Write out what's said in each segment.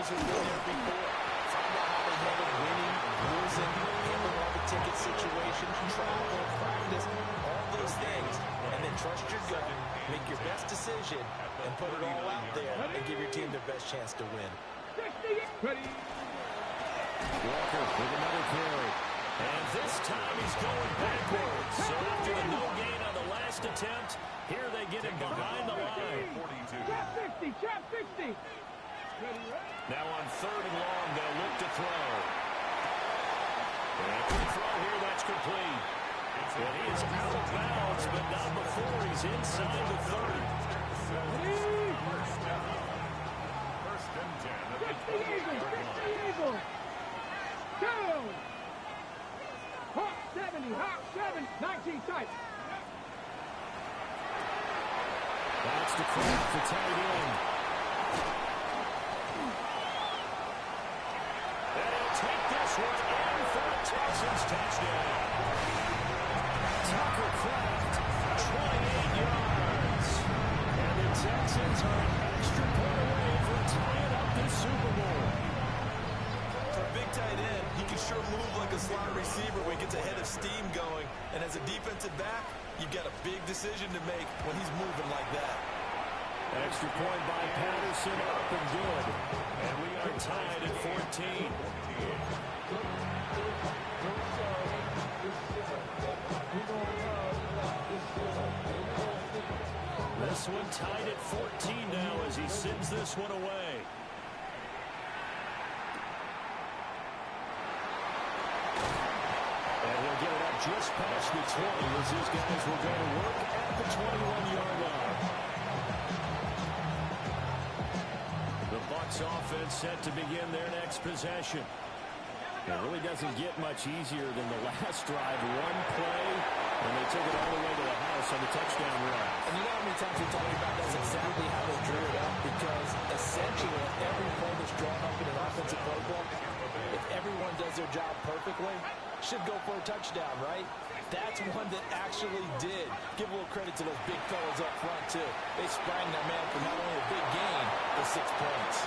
who've been there before. Find out how they handle winning, losing, handle all the ticket situations, travel, practice, all those things. And then trust your gut, make your best decision, and put it all out there and give your team their best chance to win. Walker with another carry. And this time he's going backwards. So after a no gain on the last attempt, here they get him behind the line. Trap 50. Now on 3rd and long, they'll look to throw. And after the throw here, that's complete. And he is out of bounds, but not before he's inside the 30. First and 10 at the 50 Eagles. 2. Hawk 70, Hawk 7, 19 tight. That's the crack for tight end. And he'll take this one in for a Texans touchdown. Tucker Kraft, 28 yards. And the Texans are an extra point away from tying up this Super Bowl. For a big tight end, he can sure move like a slot receiver when he gets a head of steam going. And as a defensive back, you've got a big decision to make when he's moving like that. Extra point by Patterson, up and good. And we are tied at 14. This one tied at 14 now as he sends this one away. And he'll get it up just past the 20 as his guys will go to work at the 21-yard line. The Bucs offense set to begin their next possession. It really doesn't get much easier than the last drive. One play, and they took it all the way to the house on the touchdown run. And you know how many times we talked about that's exactly how they drew it up? Because essentially every play that's drawn up in an offensive playbook, if everyone does their job perfectly, should go for a touchdown, right? That's one that actually did. Give a little credit to those big fellas up front, too. They sprang that man for not only a big gain, but 6 points.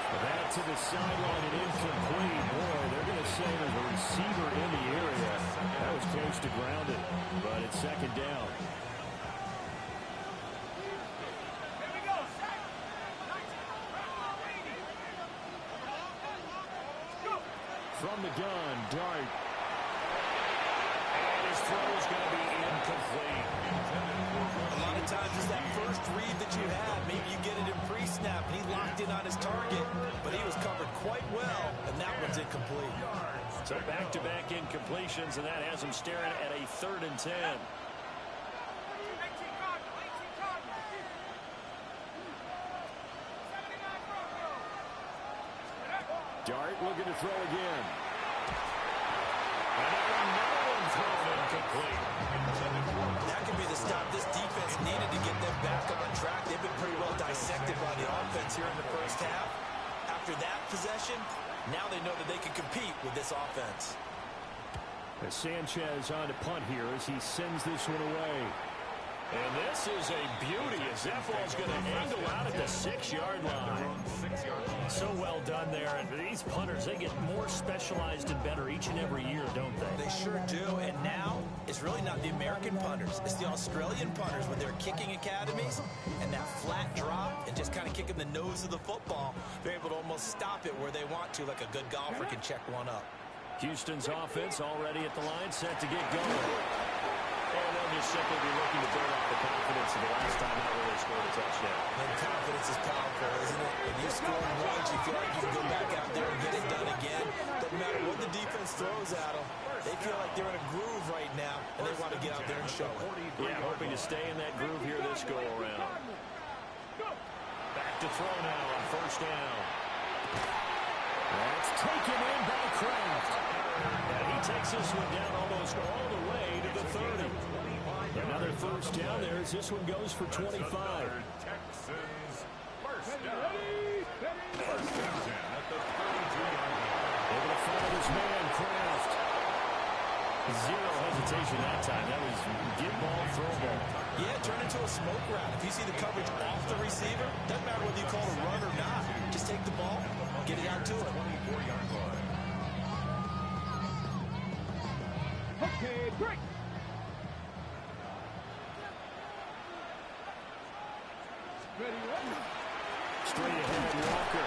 That to the sideline and incomplete. Boy, they're going to say there's a receiver in the area. That was close to grounded, but it's 2nd down. From the gun, Dart. And his throw is going to be incomplete. A lot of times it's that first read that you have. Maybe you get it in pre-snap, and he locked in on his target, but he was covered quite well, and that one's incomplete. So back-to-back incompletions, and that has him staring at a 3rd and 10. Dart looking to throw again. And another one thrown incomplete. That could be the stop this defense needed to get them back on track. They've been pretty well dissected by the offense here in the first half. After that possession, now they know that they can compete with this offense. As Sanchez on to punt here as he sends this one away. And this is a beauty as that ball's going to angle out at the 6-yard line. So well done there. And these punters, they get more specialized and better each and every year, don't they? They sure do. And now it's really not the American punters. It's the Australian punters with their kicking academies and that flat drop and just kind of kicking the nose of the football. They're able to almost stop it where they want to, like a good golfer can check one up. Houston's offense already at the line, set to get going. And they'll just simply be looking to burn off the confidence of the last time out where they scored a touchdown. And confidence is powerful, isn't it? When you score once, you feel like you can go back out there and get it done again. Doesn't matter what the defense throws at them. They feel like they're in a groove right now, and they want to get out there and show it. Yeah, hoping to stay in that groove here this go-around. Back to throw now on 1st down. That's taken in by Kraft. And he takes this one down almost all the way to the 30. Another 1st down there as this one goes for 25. Texans first down. First and 10 at the 32-yard line. Able to follow this man, Kraft. Zero hesitation that time. That was get ball, throw ball. Yeah, turn into a smoke route. If you see the coverage off the receiver, doesn't matter whether you call it a run or not. Just take the ball, get it out to it. 24-yard line. Okay, break. Ready, ready. Straight ahead, Walker.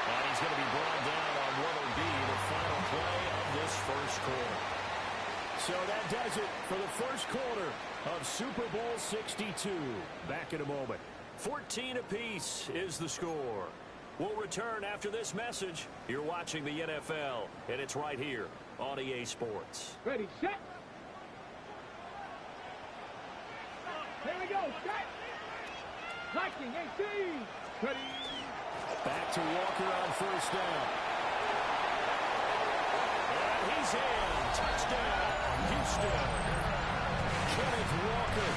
And he's going to be brought down on what will be the final play of this first quarter. So that does it for the first quarter of Super Bowl 62. Back in a moment. 14 apiece is the score. We'll return after this message. You're watching the NFL, and it's right here on EA Sports. Ready, set. Here we go, set. Liking 18. Ready. Back to Walker on first down. And he's in. Touchdown, Houston. Kenneth Walker,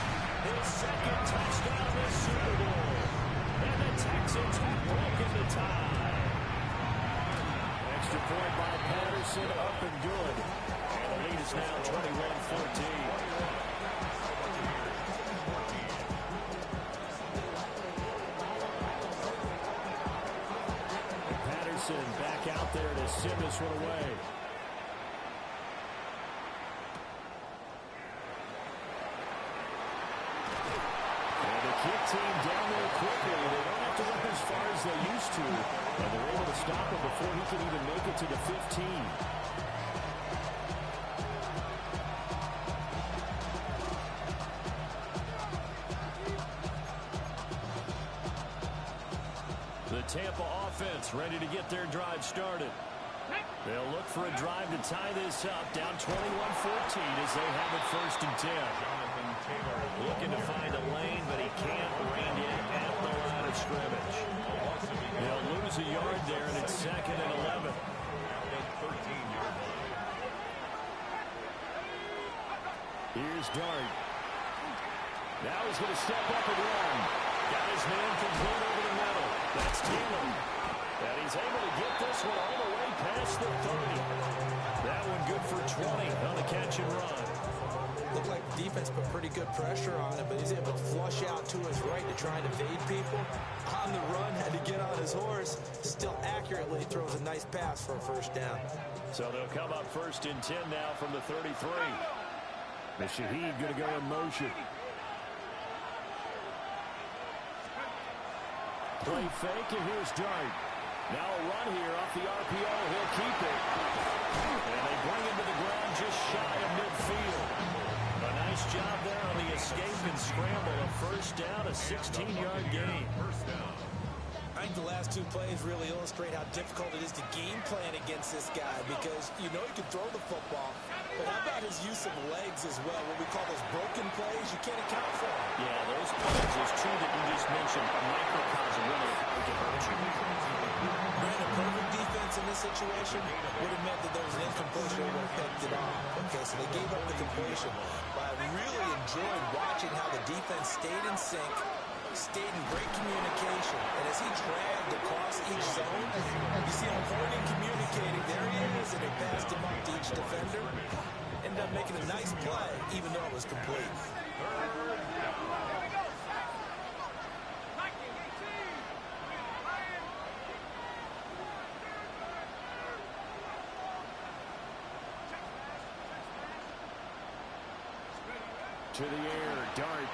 his second touchdown this Super Bowl. And the Texans have broken the tie. Extra point by Patterson, up and good. And the lead is now 21-14. Back out there to send this one away. And the kick team down there quickly. They don't have to run as far as they used to. And they're able to stop him before he can even make it to the 15. The Tampa offense ready to get their drive started. They'll look for a drive to tie this up, down 21-14 as they have it first and 10. Looking to find a lane, but he can't rein in at the line of scrimmage. They'll lose a yard there, and it's 2nd and 11. Here's Dart. Now he's going to step up and run. Got his man complete over the middle. That's Taylor. And he's able to get this one all the way past the 30. That one good for 20 on the catch and run. Looked like the defense put pretty good pressure on him, but he's able to flush out to his right to try and evade people. On the run, had to get on his horse. Still accurately throws a nice pass for a first down. So they'll come up first and 10 now from the 33. The Shaheed going to go in motion. Play fake, and here's Dart. Now a run here off the RPO. He'll keep it. And they bring him to the ground just shy of midfield. A nice job there on the escape and scramble. A first down, a 16-yard gain. I think the last two plays really illustrate how difficult it is to game plan against this guy, because you know he can throw the football, but how about his use of legs as well? What we call those broken plays, you can't account for them. Yeah, those plays, those two that you just mentioned, a microcosm really of how it can hurt you. Ran a perfect defense in this situation would have meant that there was an incompletion that would have picked it off. Okay, so they gave up the completion. But I really enjoyed watching how the defense stayed in sync, stayed in great communication, and as he dragged across each zone, you see him pointing, communicating, there he is, and they passed him up to each defender. Ended up making a nice play, even though it was complete. To the air, Dart.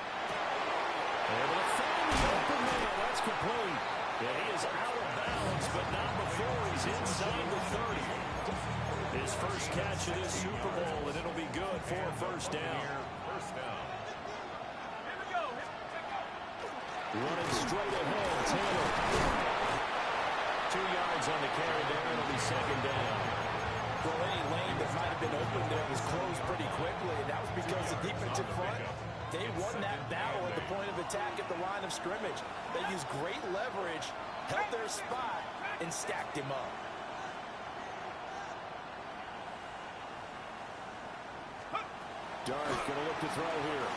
Able to find the open man. That's complete. Yeah, he is out of bounds, but not before he's inside the 30. His first catch of this Super Bowl, and it'll be good for a first down. Running straight ahead, Taylor. 2 yards on the carry there, it'll be second down. Well, any lane that might have been open there was closed pretty quickly, and that was because the defensive front, they won that battle at the point of attack at the line of scrimmage. They used great leverage, held their spot, and stacked him up. Dart going to look to throw here.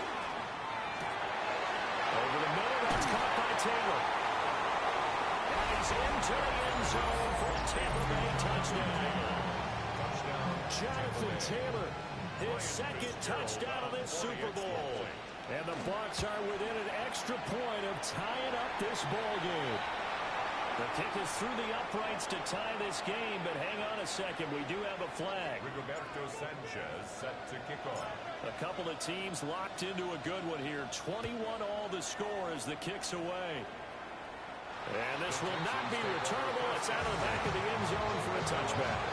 Over the middle, that's caught by Taylor. And he's into the end zone for a Tampa Bay touchdown. Jonathan Taylor, his second touchdown of this Super Bowl. And the Bucs are within an extra point of tying up this ball game. The kick is through the uprights to tie this game, but hang on a second. We do have a flag. Rigoberto Sanchez set to kick off. A couple of teams locked into a good one here. 21 all the score as the kick's away. And this will not be returnable. It's out of the back of the end zone for a touchback.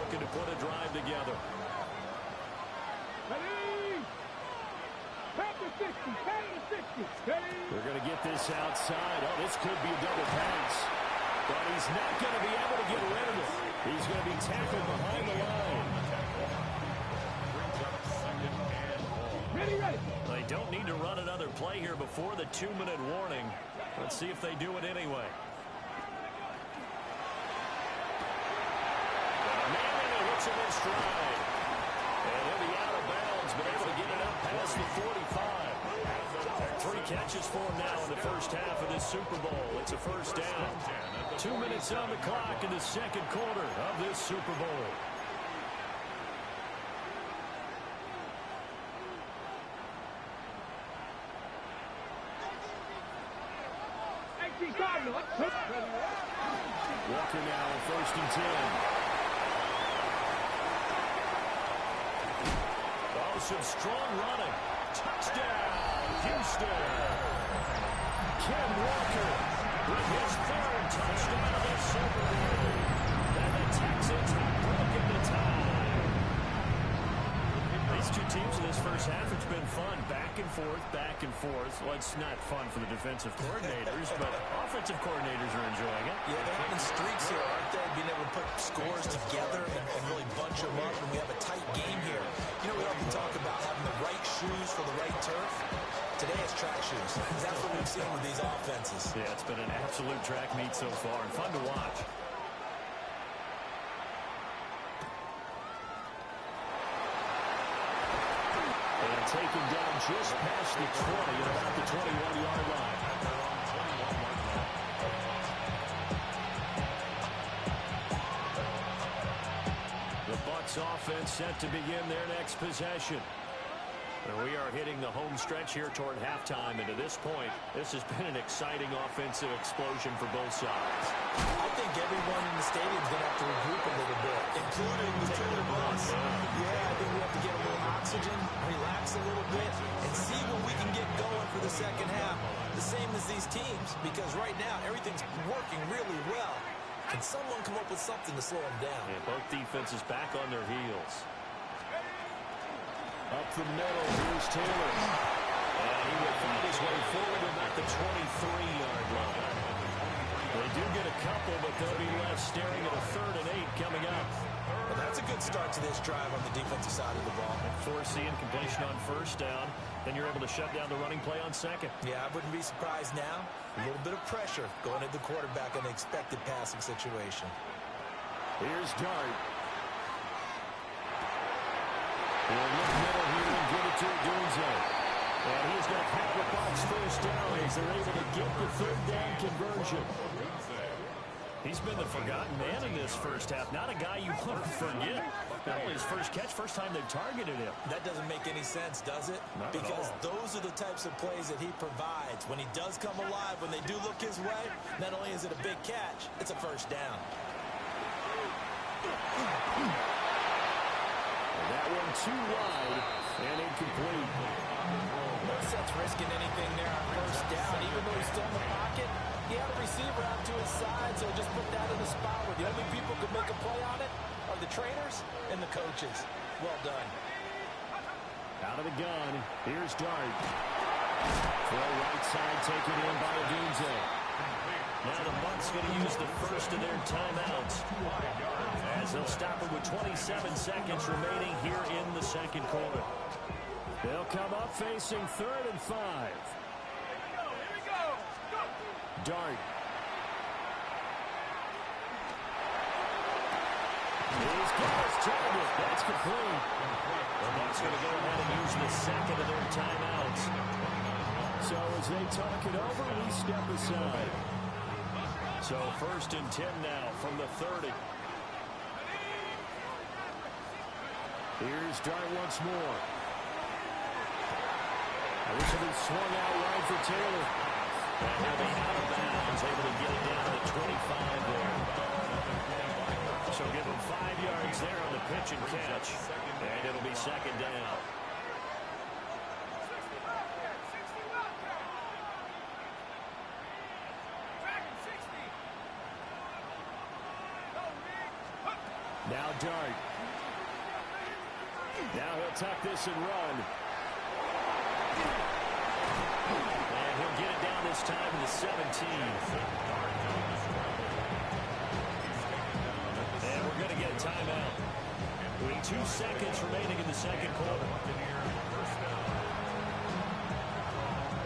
Looking to put a drive together. Ready? Tap to 60. Tap to 60. Ready? They're going to get this outside. Oh, this could be a double pass. But he's not going to be able to get rid of it. He's going to be tackled behind the line. Ready, ready. They don't need to run another play here before the 2-minute warning. Let's see if they do it anyway. Man, it hits him in stride. And he'll be out of bounds, but able to get it up past the 45. 3 catches for him now in the first half of this Super Bowl. It's a first down. 2 minutes on the clock in the second quarter of this Super Bowl. Walker now, first and 10. Oh, some strong running. Touchdown, Houston. Ken Walker with his 3rd touchdown of the Super Bowl. And the Texans have broken the tie. These two teams in this first half, it's been fun. Back and forth, back and forth. Well, it's not fun for the defensive coordinators, but offensive coordinators are enjoying it. Yeah, they're having streaks here, aren't they? Being able to put scores together and really bunch them up, and we have a tight game here. You know, we often talk about having the right shoes for the right turf. Today it's track shoes. That's what we've seen with these offenses. Yeah, it's been an absolute track meet so far, and fun to watch. And taken down just past the 20 at about the 21-yard line. The Bucs offense set to begin their next possession. And we are hitting the home stretch here toward halftime, and to this point, this has been an exciting offensive explosion for both sides. I think everyone in the stadium is going to have to regroup a little bit, including the two of us. Yeah, I think we have to get a little oxygen, relax a little bit, and see what we can get going for the second half. The same as these teams, because right now everything's working really well. Can someone come up with something to slow them down? And both defenses back on their heels. Up the middle, here's Taylor. And he will find his way forward about the 23-yard line. They do get a couple, but they'll be left staring at a 3rd and 8 coming up. Well, that's a good start to this drive on the defensive side of the ball. Forcing completion on first down. Then you're able to shut down the running play on second. Yeah, I wouldn't be surprised now. A little bit of pressure going at the quarterback in an expected passing situation. Here's Dart. He'll look middle here and give it to Dunze. And he's going to have the Bucs first down as they're able to get the 3rd down conversion. He's been the forgotten man in this first half. Not a guy you want to forget. Not only his first catch, first time they've targeted him. That doesn't make any sense, does it? Not at because all. those are the types of plays that he provides. When he does come alive, when they do look his way, not only is it a big catch, it's a first down. That one too wide and incomplete. No sense risking anything there on first down. Even though he's still in the pocket, he had a receiver out to his side, so just put that in a spot where the only people who could make a play on it are the trainers and the coaches. Well done. Out of the gun, here's Dart. Throw right side taken in by Dunze. Now the Bucs going to use the first of their timeouts as they'll stop it with 27 seconds remaining here in the second quarter. They'll come up facing 3rd and 5. Dart. He's got his target. That's complete. The Bucs going to go ahead and use the second of their timeouts. So as they talk it over, we step aside. So 1st and 10 now from the 30. Here's Dart once more. This will be swung out wide for Taylor. And he'll be out of bounds, able to get it down to the 25 there. So give him 5 yards there on the pitch and catch. And it'll be second down. Now Dart. Now he'll tuck this and run. And he'll get it down this time to the 17. And we're going to get a timeout. With 2 seconds remaining in the second quarter.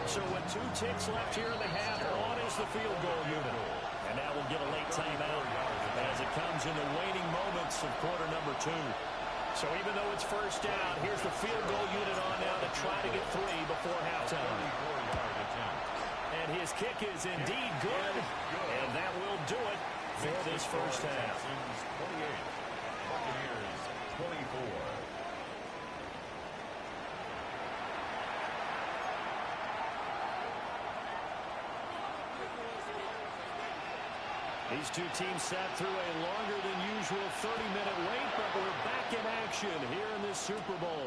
So with 2 ticks left here in the half, on is the field goal unit. And now we'll get a late timeout as it comes in the waning moments of quarter number 2. So even though it's first down, here's the field goal unit on now to try to get 3 before halftime. And his kick is indeed good, and that will do it for this first half. 28, Buccaneers 24. These two teams sat through a longer than usual 30-minute wait, but we're back in action here in this Super Bowl.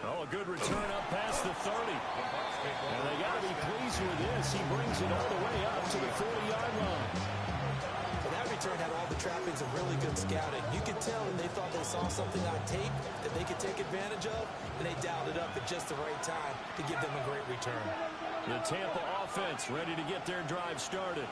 Oh, a good return up past the 30. And they got to be pleased with this. He brings it all the way up to the 40-yard line. Well, that return had all the trappings of really good scouting. You could tell when they thought they saw something on tape that they could take advantage of, and they dialed it up at just the right time to give them a great return. The Tampa offense ready to get their drive started.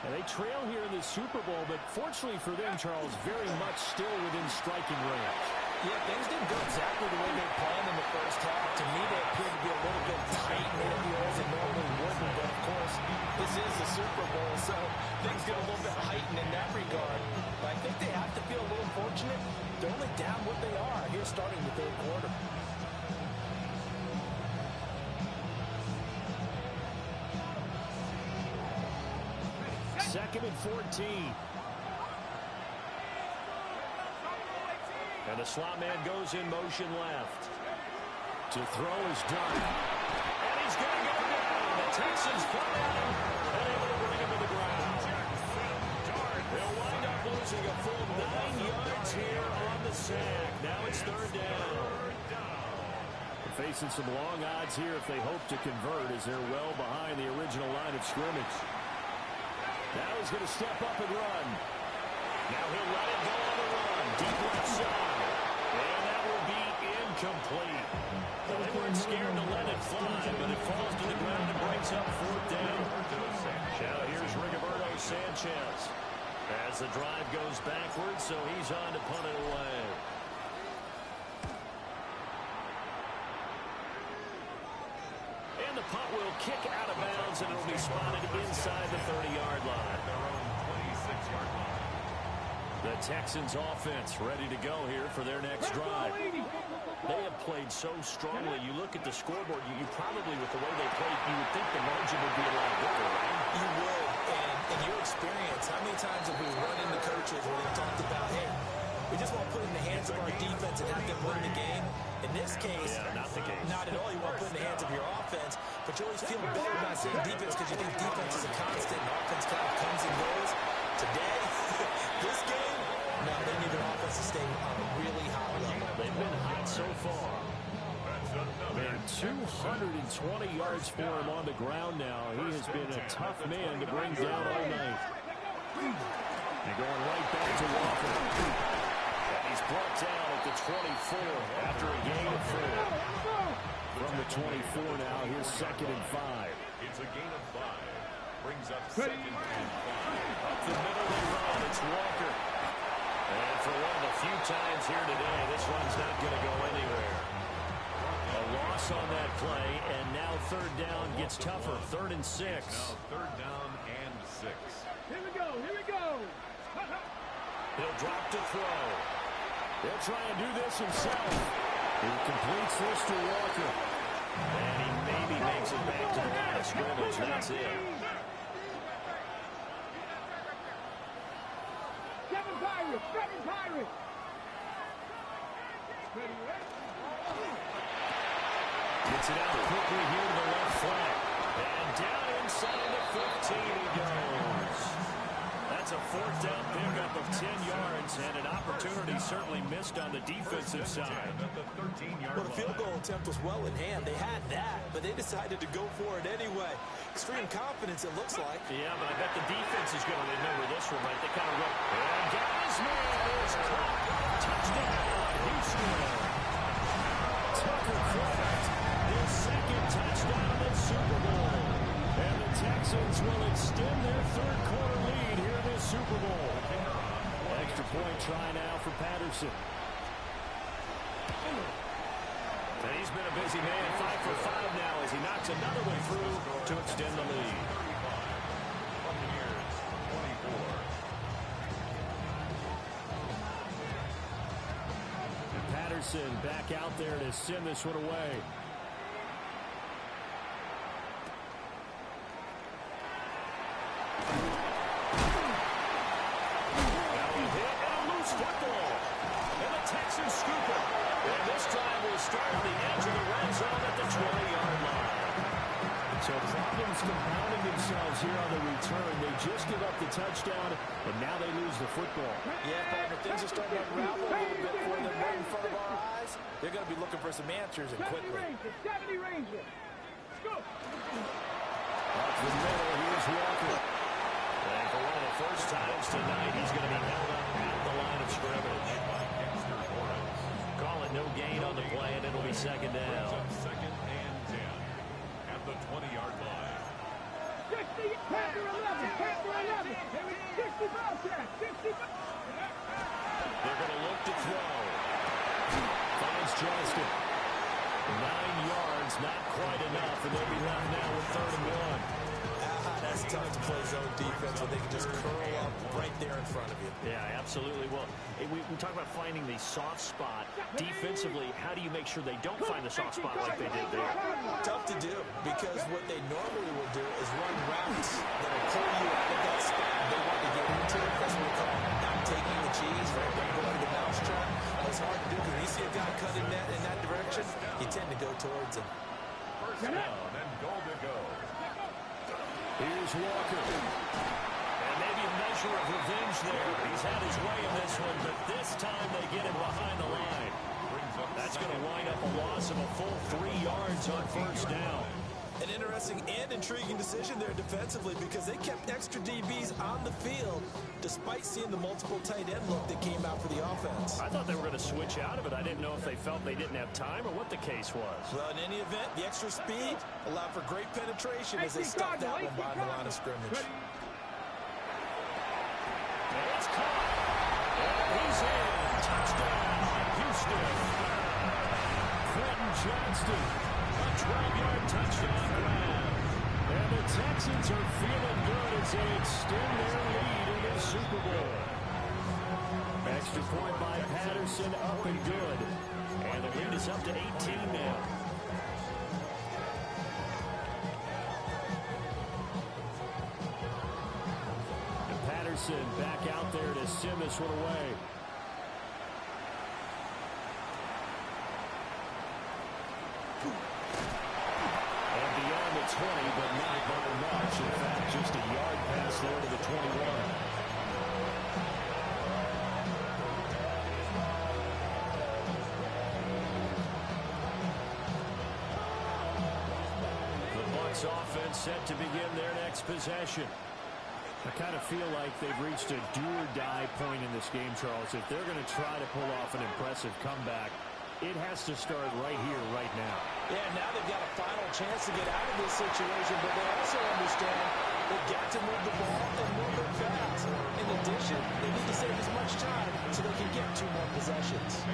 And they trail here in the Super Bowl, but fortunately for them, Charles, very much still within striking range. Yeah, things didn't go exactly the way they planned in the first half. To me, they appeared to be a little bit tight, made up the holes they normally wouldn't. But, of course, this is the Super Bowl, so things get a little bit heightened in that regard. But I think they have to feel a little fortunate. They're only down what they are here starting the third quarter. Second and 14. And the slot man goes in motion left. To throw is done. And he's going to go down. The Texans come out and able to bring him to the ground. They'll wind up losing a full 9 yards here on the sack. Now it's third down. They're facing some long odds here if they hope to convert, as they're well behind the original line of scrimmage. Now he's going to step up and run. Now he'll let it go on the run. Deep left side. And that will be incomplete. Well, they weren't scared to let it fly, but it falls to the ground and breaks up fourth down. Now here's Rigoberto Sanchez. As the drive goes backwards, so he's on to punt it away. And the punt will kick out of bounds, and it'll be spotted inside the 30-yard line. Their own 26-yard line. The Texans offense ready to go here for their next drive. They have played so strongly. You look at the scoreboard, you probably, with the way they played, you would think the margin would be a lot bigger, right? You would. And in your experience, how many times have we run into coaches where they talked about, hey, we just want to put it in the hands of our defense and have them win the game? In this case, not the case. Not at all. You want to put it in the hands of your offense, but you always feel better about saying defense because you think defense is a constant and offense kind of comes and goes. Today, this game, no, they need their offense to stay on a really high level. They've been hot so far. Man, 220 yards for him on the ground now. He has been a tough man to bring down all night. And going right back to Walker. And he's brought down at the 24 after a gain of 4. From the 24 now, here's second and 5. It's a gain of 5. Brings up second and 5. Up the middle they run. It's Walker. And for one of the few times here today, this run's not going to go anywhere. A loss on that play, and now third down gets tougher. 3rd and 6. Now third down and 6. Here we go. Here we go. He'll drop to throw. He'll try and do this himself. He completes this to Walker. And he maybe makes it back to the line of scrimmage. That's it. Seven Pirates. Seven Pirates. Ready, ready. Gets it out quickly here to the left flank. And down inside the 15 he goes. That's a fourth down pickup of 10 yards, and an opportunity certainly missed on the defensive side. Well, the field goal attempt was well in hand. They had that, but they decided to go for it anyway. Extreme confidence, it looks like. Yeah, but I bet the defense is going to remember this one, right? They kind of run. And Gallus man is caught. Touchdown, Houston. Tucker Kraft, his second touchdown of the Super Bowl. And the Texans will extend their third quarter lead here in the Super Bowl. Extra point try now for Patterson. And he's been a busy man, 5 for 5 now as he knocks another one through to extend the lead. And Patterson back out there to send this one away. Texans scoop it. And this drive will start at the edge of the red zone at the 20-yard line. So problems compounding themselves here on the return. They just give up the touchdown, and now they lose the football. Yeah, partner, things are starting to unravel a little bit for them right in front of our eyes. They're going to be looking for some answers and quickly. 70 Rangers. Scoop. Up the middle, here's Walker. And for one of the first times tonight, he's going to be held up at the line of scrimmage. Call it no gain on the play, and it'll be second down. Second and 10 at the 20-yard line. 60, Panther 11, Panther 11. 60 Bobcat, 60. They're going to look to throw. Finds Johnston. 9 yards, not quite enough, and they'll be left now with 3rd and 1. That's tough to play zone defense when they can just curl up right there in front of you. Yeah, absolutely. Well, we talk about finding the soft spot. Defensively, how do you make sure they don't find the soft spot like they did there? Tough to do, because what they normally will do is run routes that will pull you out of that spot they want to get into. That's what we call not taking the cheese, right? Don't go through the mousetrap. That's hard to do, because when you see a guy cut in that direction, you tend to go towards him. First down and goal to go. Here's Walker. And maybe a measure of revenge there. He's had his way in this one, but this time they get him behind the line. That's going to wind up a loss of a full 3 yards on first down. An interesting and intriguing decision there defensively, because they kept extra DBs on the field despite seeing the multiple tight end look that came out for the offense. I thought they were going to switch out of it. I didn't know if they felt they didn't have time or what the case was. Well, in any event, the extra speed allowed for great penetration as they stopped that one behind the line of scrimmage. And it's caught. And he's in. Touchdown, Houston. Quentin Johnston. A 12-yard touchdown grab. And the Texans are feeling good as they extend their lead in the Super Bowl. Extra point by Patterson, up and good. And the lead is up to 18 now. And Patterson back out there to send this one away. And beyond the 20, but not by much. In fact, just a yard pass there to the 21. The Bucs offense set to begin their next possession. I kind of feel like they've reached a do-or-die point in this game, Charles. If they're going to try to pull off an impressive comeback, it has to start right here, right now. Yeah, now they've got a final chance to get out of this situation, but they also understand they've got to move the ball and move it fast. In addition, they need to save as much time so they can get 2 more possessions.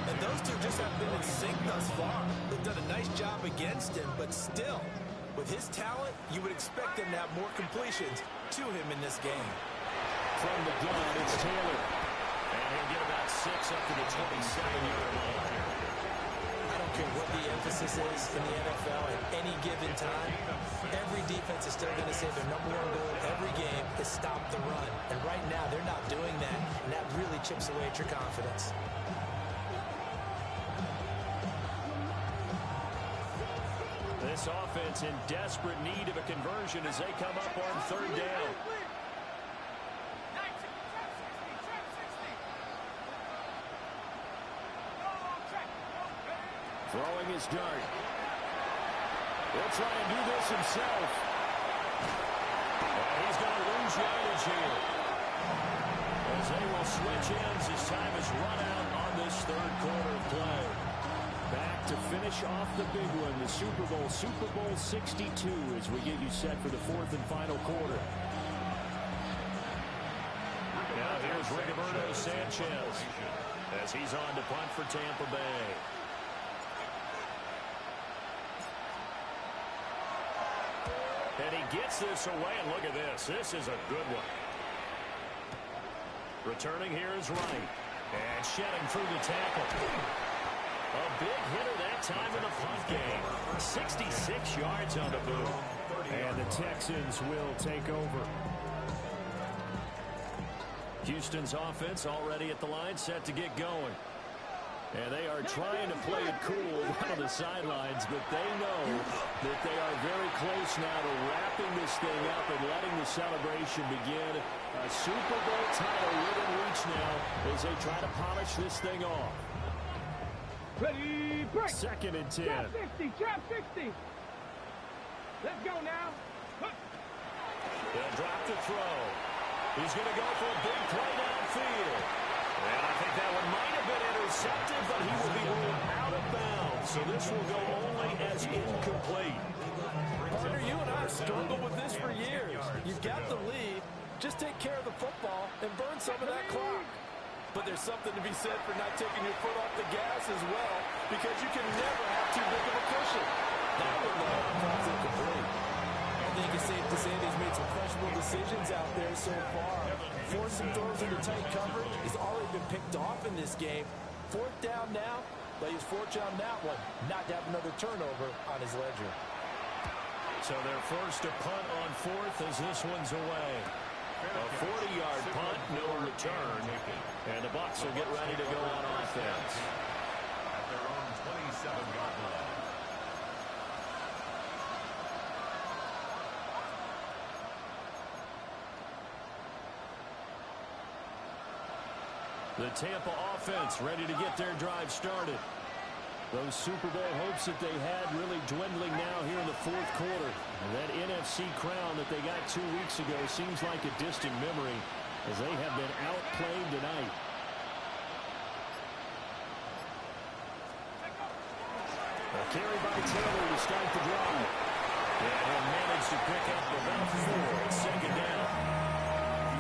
And those two just haven't been in sync thus far. They've done a nice job against him, but still, with his talent, you would expect them to have more completions to him in this game. From the gun, it's Taylor. And he'll get about 6 up to the 27-yard line. I don't care what the emphasis is in the NFL at any given time. Every defense is still going to say their #1 goal every game is stop the run. And right now, they're not doing that, and that really chips away at your confidence. This offense in desperate need of a conversion as they come up on third down. Throwing his dart. He'll try and do this himself. And he's going to lose yardage here. As they will switch ends as time is run out on this third quarter of play. Back to finish off the big one, the Super Bowl 62, as we get you set for the fourth and final quarter. Now here's Rigoberto Sanchez as he's on to punt for Tampa Bay. And he gets this away, and look at this. This is a good one. Returning here is Wright. And shedding through the tackle. A big hitter that time in the punt game. 66 yards on the boot. And the Texans will take over. Houston's offense already at the line, set to get going. And they are trying to play it cool on the sidelines, but they know that they are very close now to wrapping this thing up and letting the celebration begin. A Super Bowl title within reach now as they try to polish this thing off. Ready, break. Second and 10. Trap 60, trap 60. Let's go now. They'll drop the throw. He's going to go for a big play downfield. And I think that one might have been intercepted, but he will be ruled out of bounds. So this will go only as incomplete. Partner, you and I have struggled with this for years. You've got the lead. Just take care of the football and burn some of that clock. But there's something to be said for not taking your foot off the gas as well, because you can never have too big of a cushion. That one, though, calls it complete. I think it's safe to say that he's made some questionable decisions out there so far. Forcing throws into tight coverage has already been picked off in this game. Fourth down now, but he's fortunate on that one, not to have another turnover on his ledger. So they're forced to punt on fourth as this one's away. A 40-yard punt, no return. And the Bucs will get ready to go on offense. At their own 27-yard line. The Tampa offense ready to get their drive started. Those Super Bowl hopes that they had really dwindling now here in the fourth quarter. And that NFC crown that they got 2 weeks ago seems like a distant memory as they have been outplayed tonight. A carry by Taylor to start the drive. And he'll manage to pick up about 4 at second down.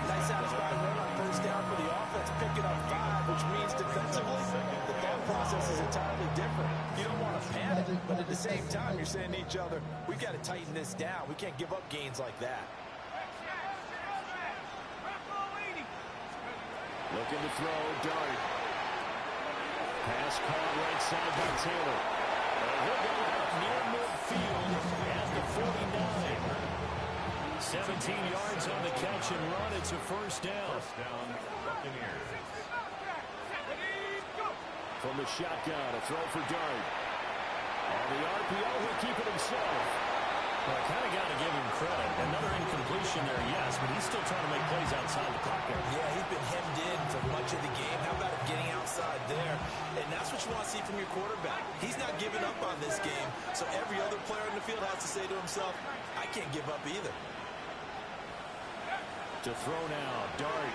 Nice satisfying run on first down for the offense, picking up 5, which means defensively, the thought process is entirely different. You don't want to panic, but at the same time, you're saying to each other, we've got to tighten this down. We can't give up gains like that. Looking to throw, dart. Pass caught right side by Taylor. He'll go up near midfield at the 49. 17 yards on the catch and run. It's a first down. First down, Buccaneers. From the shotgun, a throw for Dart. On the RPO, he'll keep it himself. Well, I kind of got to give him credit. Another incompletion there, yes, but he's still trying to make plays outside the pocket. Yeah, he's been hemmed in for much of the game. How about him getting outside there? And that's what you want to see from your quarterback. He's not giving up on this game, so every other player in the field has to say to himself, I can't give up either. To throw now, Dart.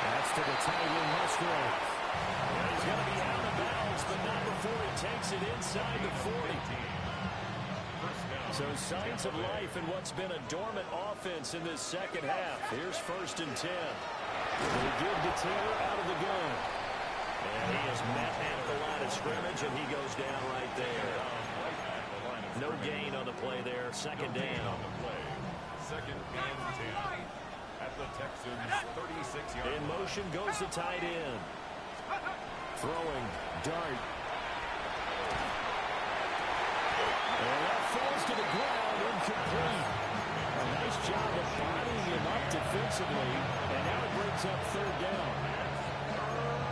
That's to the tight end, Musgrave. And he's going to be out of bounds, but not before he takes it inside the 40. So signs of life in what's been a dormant offense in this second half. Here's first and 10. They give to Taylor out of the gun. And he is met at the line of scrimmage, and he goes down right there. No gain on the play there. Second down. Second and 10 at the Texans' 36-yard In motion goes the tight end. Throwing, Dart. And that falls to the ground, incomplete. A nice job of bodying him up defensively, and now it brings up third down.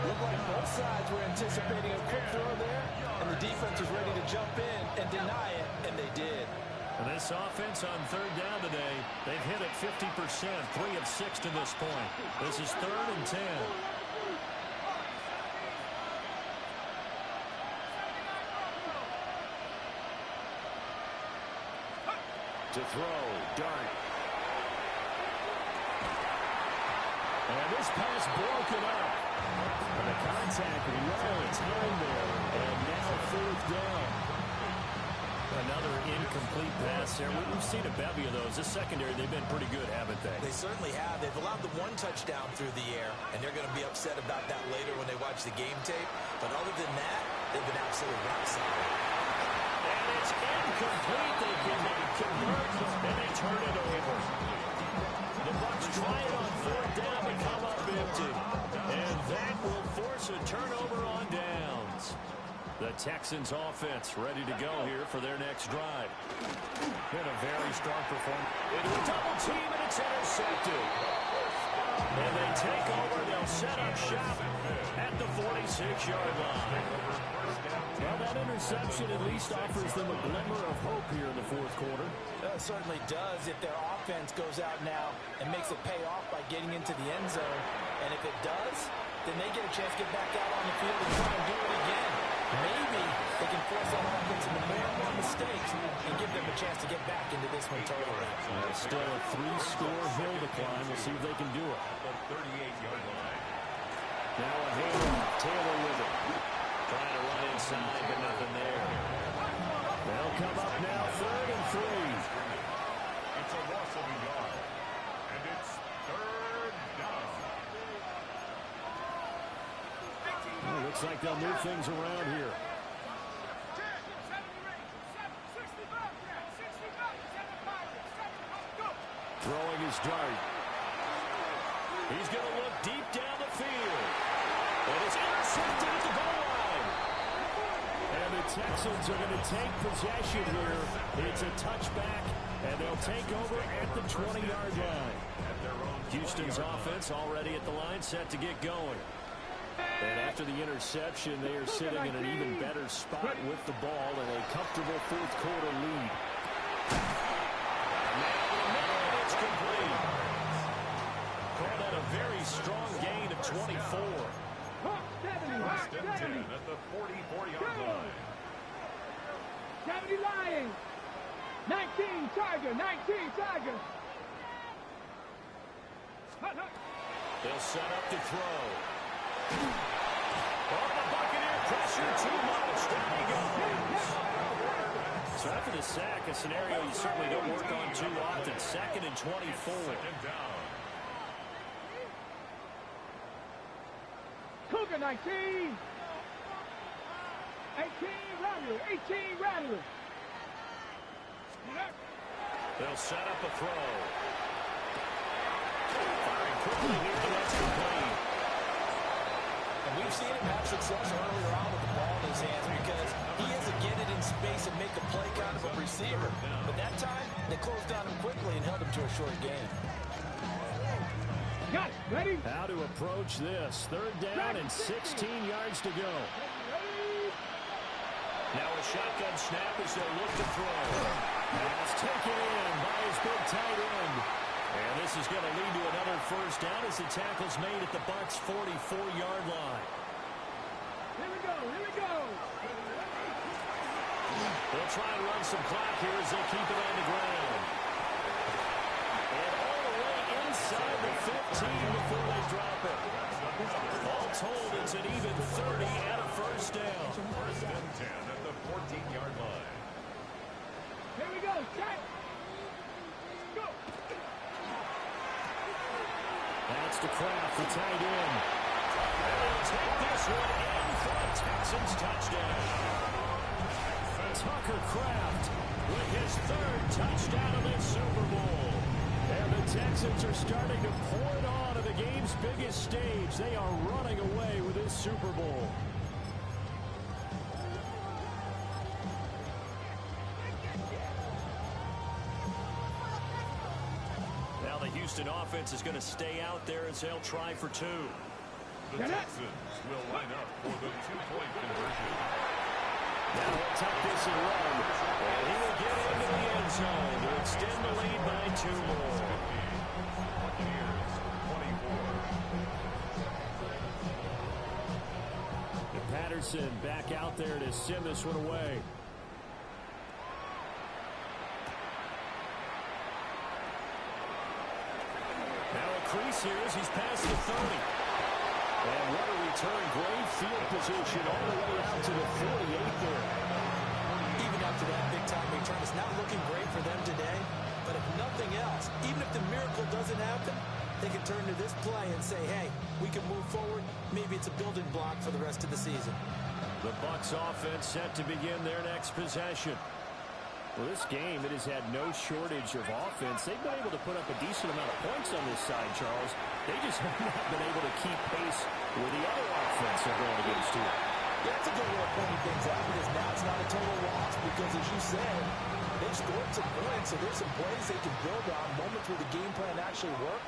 Looked like both sides were anticipating a quick throw there, and the defense was ready to jump in and deny it, and they did. And this offense on third down today, they've hit it 50%, 3 of 6 to this point. This is 3rd and 10. To throw, Dart. And this pass broken up. And the contact well timed there. And now 4th down. Another incomplete pass there. We've seen a bevy of those. This secondary, they've been pretty good, haven't they? They certainly have. They've allowed the 1 touchdown through the air, and they're going to be upset about that later when they watch the game tape. But other than that, they've been absolutely rock solid. And it's incomplete. They can convert, and they turn it over. The Bucs try it on 4th down to come up empty. And that will force a turnover on downs. The Texans offense ready to go here for their next drive. Been a very strong performance. Into a double team, and it's intercepted. And they take over. They'll set up shop at the 46-yard line. Well, that interception at least offers them a glimmer of hope here in the 4th quarter. It certainly does if their offense goes out now and makes it pay off by getting into the end zone. And if it does, then they get a chance to get back out on the field and try and do it again. Maybe they can force that offense into more and more mistakes and give them a chance to get back into this one totally. Still a 3-score hill to climb. We'll see if they can do it. The 38-yard line. Now a handoff. Taylor with it. Trying to run inside, but nothing there. They'll come up now 3rd and 3. It's a loss of a yard. And it's 3rd down. Well, looks like they'll move things around here. Throwing his dart. He's going to look deep down the field. And it's intercepted at the goal line. And the Texans are going to take possession here. It's a touchback, and they'll take over at the 20-yard line. Houston's offense already at the line, set to get going. And after the interception, they are sitting in an even better spot with the ball and a comfortable 4th quarter lead. Now it's complete. Call that a very strong gain of 24. First and 10 at the 44-yard line. 70 Lions. 19 Tiger. 19 Tiger. They'll set up to throw. Oh, the Buccaneer pressure too much. There he goes. So after the sack, a scenario you certainly don't work on too often. 2nd and 24. Second down. Cougar 19. 18 Rattler. 18 Rattler. They'll set up a throw. Firing quickly here, and that's complete. And we've seen him have success earlier on with the ball in his hands because he has to get it in space and make a play kind of a receiver. But that time, they closed on him quickly and held him to a short gain. Got it. Ready? How to approach this. 3rd down and 16 yards to go. Now a shotgun snap as they look to throw. And it's taken in by his big tight end. And this is going to lead to another 1st down as the tackle's made at the Bucs' 44-yard line. Here we go. Here we go. They'll try and run some clock here as they keep it on the ground. And all the way inside the 15 before they drop it. All told, it's an even 30 and a 1st down. First and 10 at the 14-yard line. Here we go. Check. Go. That's to Kraft, the tight end. And they'll take this one in for a Texans touchdown. Tucker Kraft with his 3rd touchdown of this Super Bowl. And the Texans are starting to pour it on at the game's biggest stage. They are running away with this Super Bowl. Houston offense is going to stay out there as they'll try for two. The Texans will line up for the two-point conversion. Now he'll tuck this and run. And he will get into the end zone to extend the lead by 2 more. Buccaneers, 24. Patterson back out there to send this one away. Now a crease here as he's past the 30. And what a return. Great field position all the way out to the 48 there. Even after that big-time return, it's not looking great for them today. But if nothing else, even if the miracle doesn't happen, they can turn to this play and say, hey, we can move forward. Maybe it's a building block for the rest of the season. The Bucs offense set to begin their next possession. Well, this game, it has had no shortage of offense. They've been able to put up a decent amount of points on this side, Charles. They just have not been able to keep pace with the other offense they're going against here. Yeah, that's a good way of pointing things out, because now it's not a total loss, because as you said, they've scored some points, so there's some plays they can build on, moments where the game plan actually worked.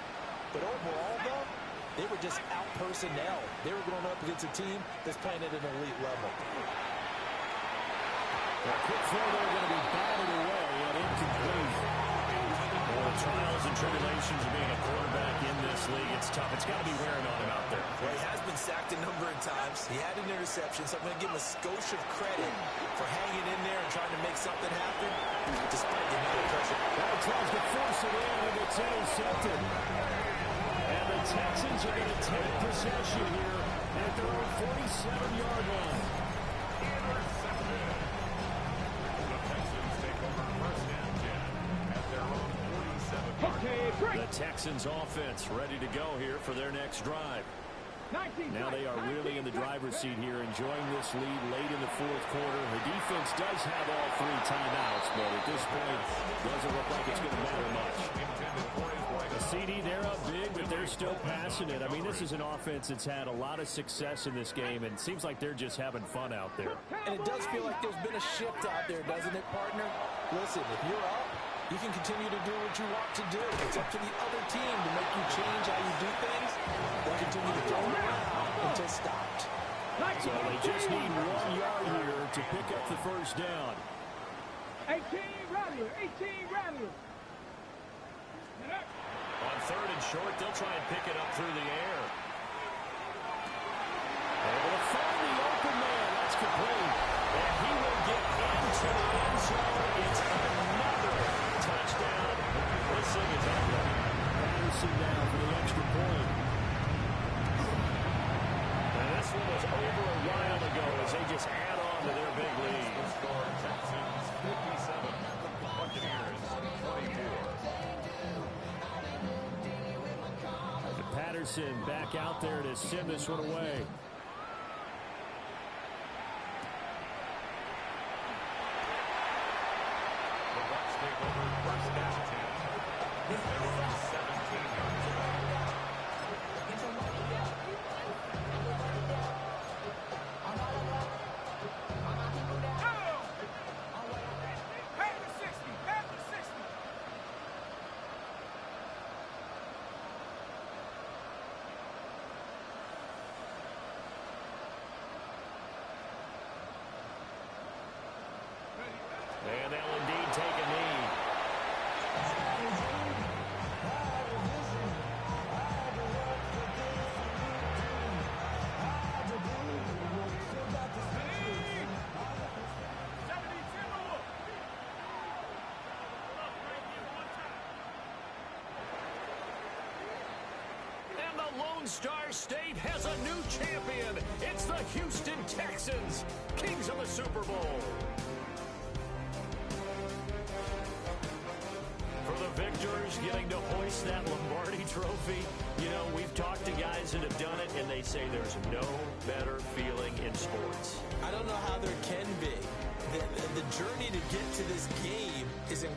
But overall, though, they were just out personnel. They were going up against a team that's playing at an elite level. A quick throw there going to be batted away and incomplete. Well, trials and tribulations of being a quarterback in this league, it's tough. It's got to be wearing on him out there. Well, he has been sacked a number of times. He had an interception, so I'm going to give him a skosh of credit for hanging in there and trying to make something happen despite the amount of pressure. Now tries to force it in, and it's intercepted. And the Texans are going to take possession here at their own 47-yard line. The Texans offense ready to go here for their next drive. Now they are really in the driver's seat here, enjoying this lead late in the fourth quarter. The defense does have all 3 timeouts, but at this point, doesn't look like it's going to matter much. The CD, they're up big, but they're still passing it. I mean, this is an offense that's had a lot of success in this game, and it seems like they're just having fun out there. And it does feel like there's been a shift out there, doesn't it, partner? Listen, if you're up, you can continue to do what you want to do. It's up to the other team to make you change how you do things. They'll continue to throw it around until stopped. So they just need 1 yard here to pick up the first down. 18 Rattler, 18 Rattler. On 3rd and short, they'll try and pick it up through the air. Able to find the open man. That's complete. And he will get into the end zone. It's another touchdown. This thing is up there. Patterson now for the extra point. And this one was over a while ago as they just add on to their big lead. Texans 57, Buccaneers 24. Patterson back out there to send this one away. The Bucs take over first down 10. Their own 17-yard line. And they'll indeed take a knee. And the Lone Star State has a new champion. It's the Houston Texans, kings of the Super Bowl. For the victors getting to hoist that Lombardi trophy, you know, we've talked to guys that have done it, and they say there's no better feeling in sports. I don't know how there can be. The journey to get to this game is incredible.